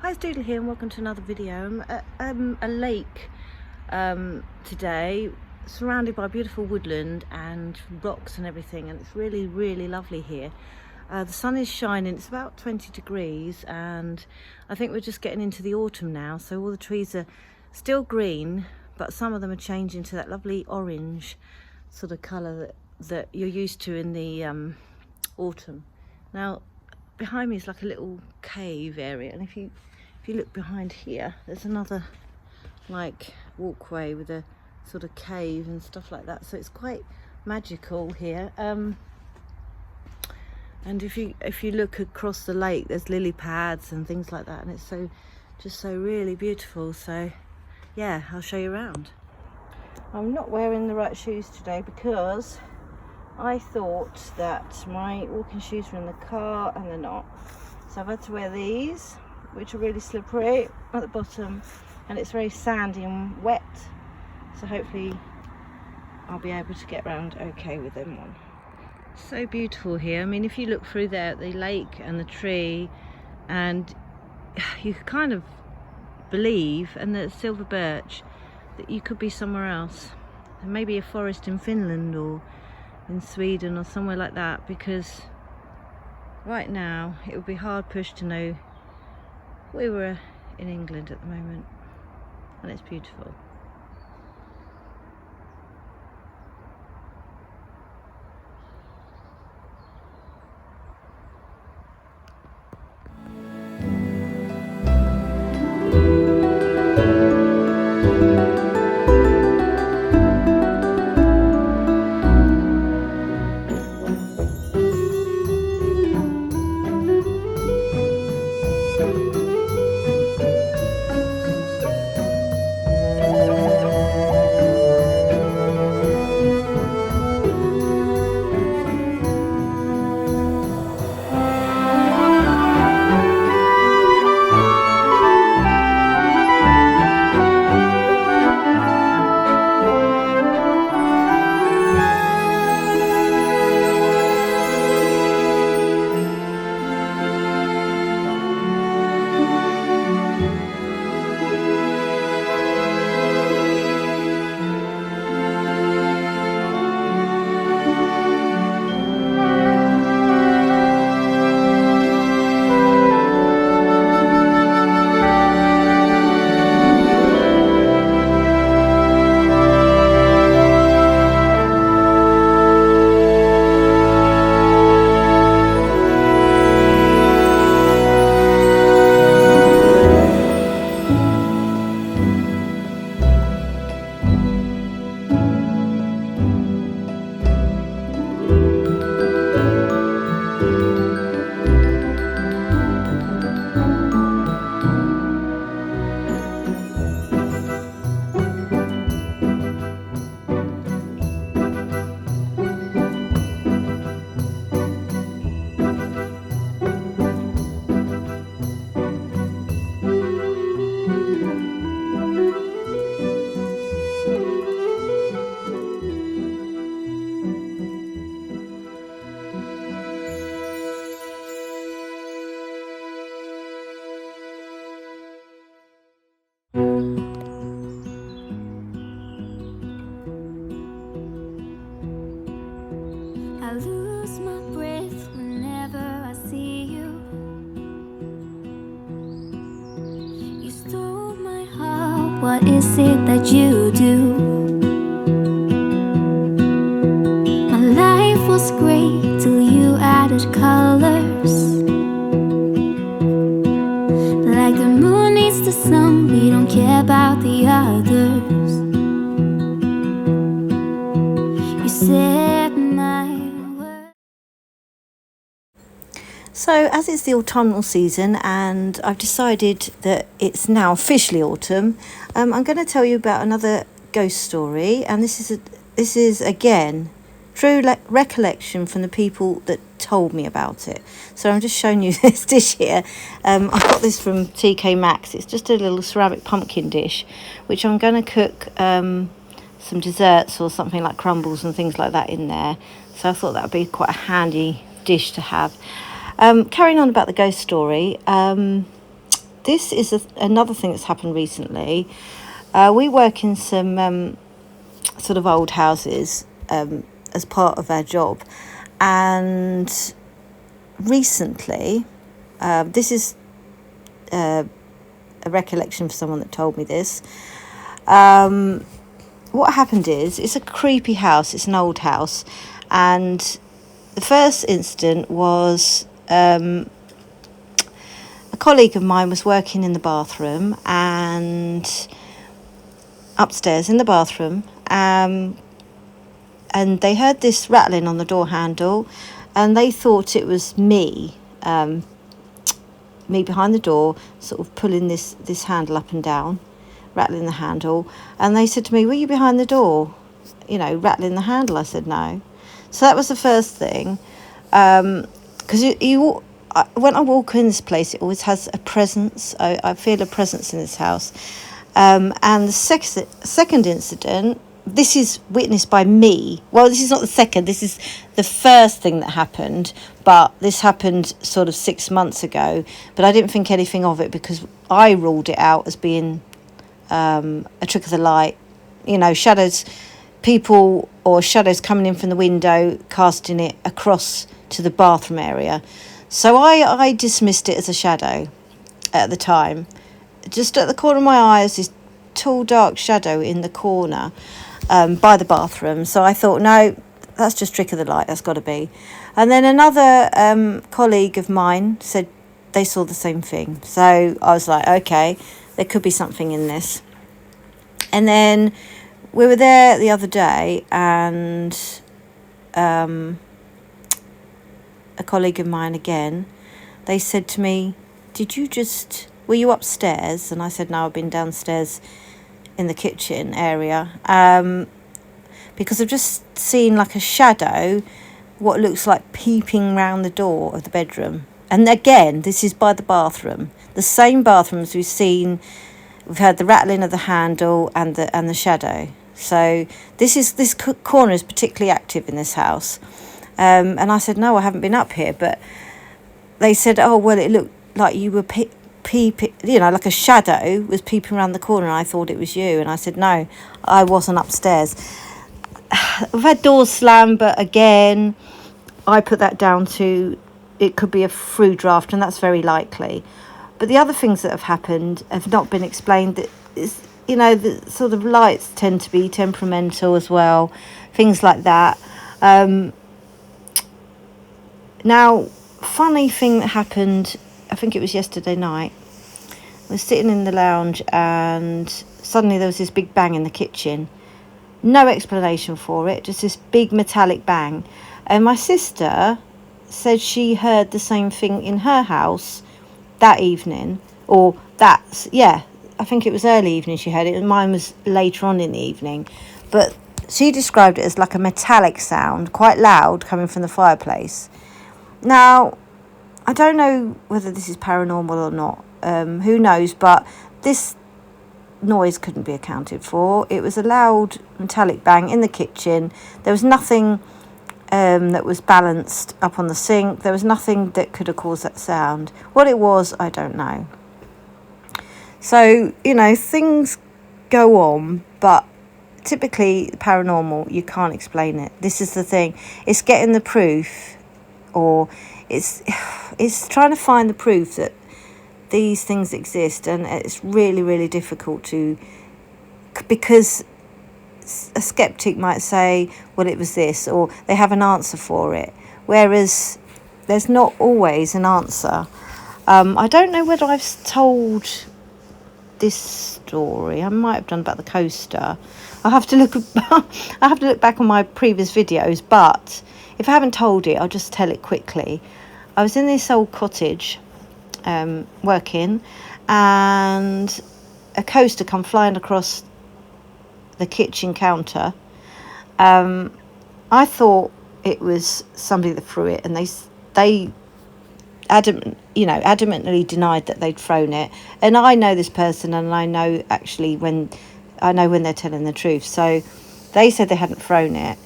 Hi, it's Doodle here and welcome to another video. I'm at a lake today, surrounded by beautiful woodland and rocks and everything, and it's really lovely here. The sun is shining, it's about 20 degrees, and I think we're just getting into the autumn now, so all the trees are still green, but some of them are changing to that lovely orange sort of colour that you're used to in the autumn. Now behind me is like a little cave area, and if you look behind here, there's another like walkway with a sort of cave and stuff like that, so it's quite magical here. And if you look across the lake, there's lily pads and things like that, and it's just so really beautiful. So yeah, I'll show you around. I'm not wearing the right shoes today because I thought that my walking shoes were in the car and they're not, so I've had to wear these, which are really slippery at the bottom, and it's very sandy and wet, so hopefully I'll be able to get around okay with them on. So beautiful here. I mean, if you look through there at the lake and the tree, and you kind of believe, and the silver birch, that you could be somewhere else, maybe a forest in Finland or in Sweden or somewhere like that, because right now it would be hard pushed to know we were in England at the moment, and it's beautiful. I lose my breath whenever I see you. You stole my heart, what is it that you do? My life was great till you added colors. Like the moon needs the sun, we don't care about the others. You said my word. So as it's the autumnal season and I've decided that it's now officially autumn, I'm going to tell you about another ghost story, and this is again true recollection from the people that told me about it. So I'm just showing you this dish here. I got this from TK Maxx. It's just a little ceramic pumpkin dish, which I'm going to cook some desserts or something like crumbles and things like that in there. So I thought that would be quite a handy dish to have. Carrying on about the ghost story, this is another thing that's happened recently. We work in some sort of old houses as part of our job, and recently, this is a recollection for someone that told me this. What happened is, it's a creepy house. It's an old house, and the first incident was a colleague of mine was working in the bathroom, and upstairs in the bathroom, and they heard this rattling on the door handle, and they thought it was me behind the door, sort of pulling this handle up and down, rattling the handle. And they said to me, "Were you behind the door, rattling the handle?" I said no. So that was the first thing, because when I walk in this place, it always has a presence. I feel a presence in this house. And the second incident, this is witnessed by me. Well, this is not the second, this is the first thing that happened, but this happened sort of 6 months ago. But I didn't think anything of it because I ruled it out as being a trick of the light. Shadows, people or shadows coming in from the window, casting it across to the bathroom area. So I dismissed it as a shadow at the time. Just at the corner of my eye is this tall, dark shadow in the corner by the bathroom. So I thought, no, that's just trick of the light. That's got to be. And then another colleague of mine said they saw the same thing. So I was like, okay, there could be something in this. And then we were there the other day, and a colleague of mine again, they said to me, were you upstairs? And I said, no, I've been downstairs in the kitchen area, because I've just seen like a shadow, what looks like peeping round the door of the bedroom. And again, this is by the bathroom, the same bathroom as we've heard the rattling of the handle and the shadow. So this corner is particularly active in this house. And I said, no, I haven't been up here. But they said, oh, well, it looked like you were peeping, like a shadow was peeping around the corner, and I thought it was you. And I said, no, I wasn't upstairs. We've had doors slammed, but again, I put that down to it could be a through draft, and that's very likely. But the other things that have happened have not been explained. The sort of lights tend to be temperamental as well, things like that. Now, funny thing that happened, I think it was yesterday night. I was sitting in the lounge, and suddenly there was this big bang in the kitchen. No explanation for it, just this big metallic bang. And my sister said she heard the same thing in her house that evening, I think it was early evening she heard it, and mine was later on in the evening. But she described it as like a metallic sound, quite loud, coming from the fireplace. Now, I don't know whether this is paranormal or not, who knows, but this noise couldn't be accounted for. It was a loud metallic bang in the kitchen. There was nothing that was balanced up on the sink. There was nothing that could have caused that sound. What it was, I don't know. So, things go on, but typically paranormal, you can't explain it. This is the thing. It's getting the proof, or it's trying to find the proof that these things exist, and it's really, really difficult because a skeptic might say, well, it was this, or they have an answer for it, whereas there's not always an answer. I don't know whether I've told this story. I might have done about the coaster. I have to look back on my previous videos, but if I haven't told it, I'll just tell it quickly. I was in this old cottage working, and a coaster come flying across the kitchen counter. I thought it was somebody that threw it, and they adamantly denied that they'd thrown it. And I know this person, and I know actually when they're telling the truth. So they said they hadn't thrown it,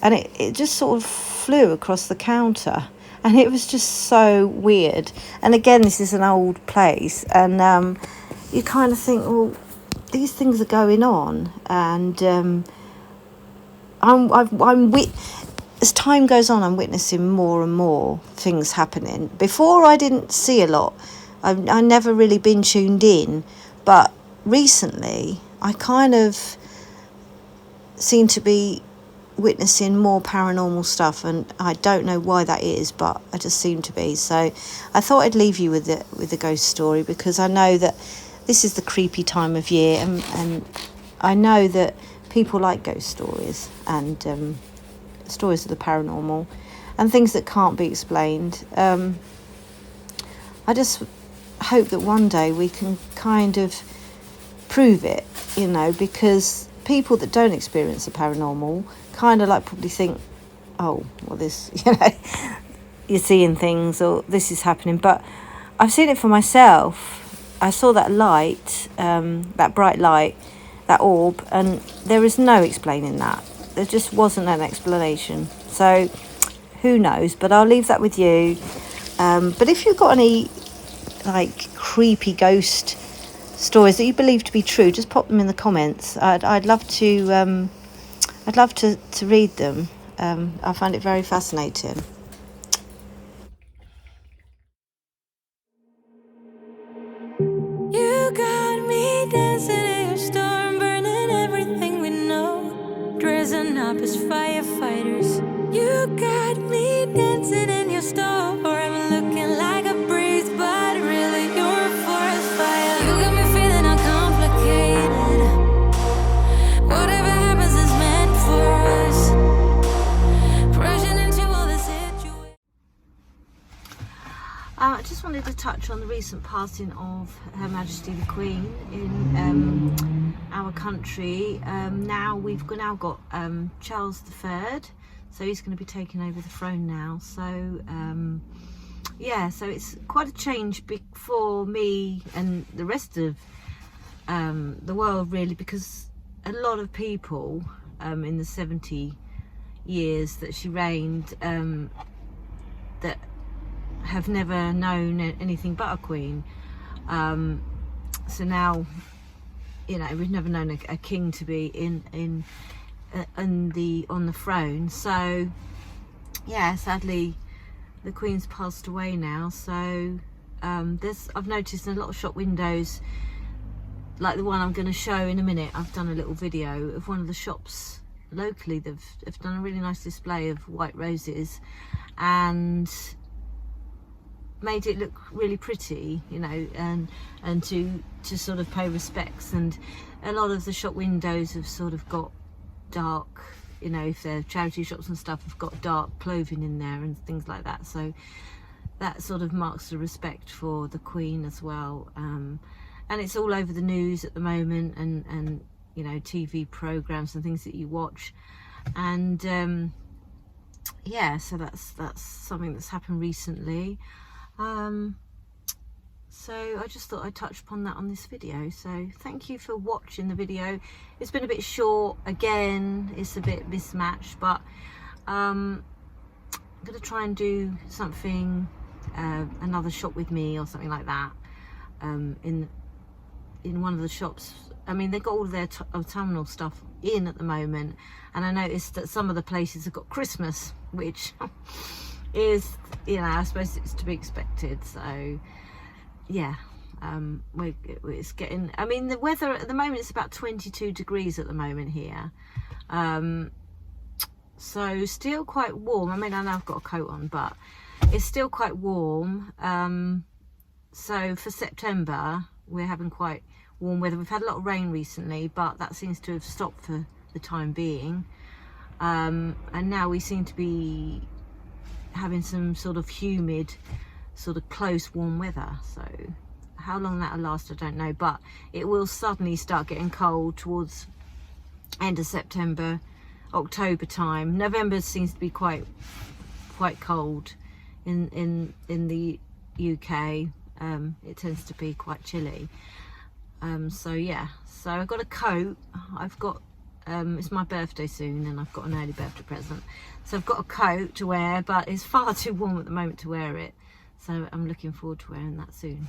and it just sort of flew across the counter. and it was just so weird. And again, this is an old place, and you kind of think, well, these things are going on, and as time goes on, I'm witnessing more and more things happening. Before, I didn't see a lot. I never really been tuned in, but recently I kind of seem to be witnessing more paranormal stuff, and I don't know why that is, but I just seem to be. So I thought I'd leave you with the ghost story, because I know that this is the creepy time of year, and I know that people like ghost stories and stories of the paranormal and things that can't be explained. I just hope that one day we can kind of prove it, because people that don't experience the paranormal kind of like probably think, oh, well, this, you're seeing things, or this is happening. But I've seen it for myself. I saw that light, that bright light, that orb, and there is no explaining that. There just wasn't an explanation. So who knows? But I'll leave that with you. But if you've got any like creepy ghost stories that you believe to be true, just pop them in the comments. I'd love to read them. I find it very fascinating. You got me dancing in your storm, burning everything we know, dressing up as firefighters. You got me dancing in your storm, looking like a breeze, but really you're a forest fire. You got me feeling uncomplicated. Whatever happens is meant for us. Crashing into all the situations. I just wanted to touch on the recent passing of Her Majesty the Queen in our country. Now we've now got Charles III, so he's going to be taking over the throne now. So yeah, so it's quite a change for me and the rest of the world, really, because a lot of people in the 70 years that she reigned that have never known anything but a queen. So now, we've never known a king to be on the throne. So yeah, sadly the Queen's passed away now. So I've noticed in a lot of shop windows, like the one I'm going to show in a minute. I've done a little video of one of the shops locally. They've done a really nice display of white roses and made it look really pretty, and to sort of pay respects. And a lot of the shop windows have sort of got dark, if they're charity shops and stuff, have got dark clothing in there and things like that. So that sort of marks the respect for the Queen as well. And it's all over the news at the moment, and TV programs and things that you watch. And yeah, so that's something that's happened recently. So I just thought I'd touch upon that on this video. So thank you for watching the video. It's been a bit short again, it's a bit mismatched, but I'm gonna try and do something, another shop with me or something like that, in one of the shops. I mean, they've got all of their autumnal stuff in at the moment, and I noticed that some of the places have got Christmas, which is, I suppose it's to be expected. So yeah, it's getting, I mean, the weather at the moment is about 22 degrees at the moment here, so still quite warm. I mean, I know I've got a coat on, but it's still quite warm. So for September we're having quite warm weather. We've had a lot of rain recently, but that seems to have stopped for the time being, and now we seem to be having some sort of humid, sort of close warm weather. So how long that'll last I don't know, but it will suddenly start getting cold towards end of September, October time. November seems to be quite cold in the UK. It tends to be quite chilly. So yeah, so I've got a coat, I've got It's my birthday soon and I've got an early birthday present. So I've got a coat to wear, but it's far too warm at the moment to wear it. So I'm looking forward to wearing that soon.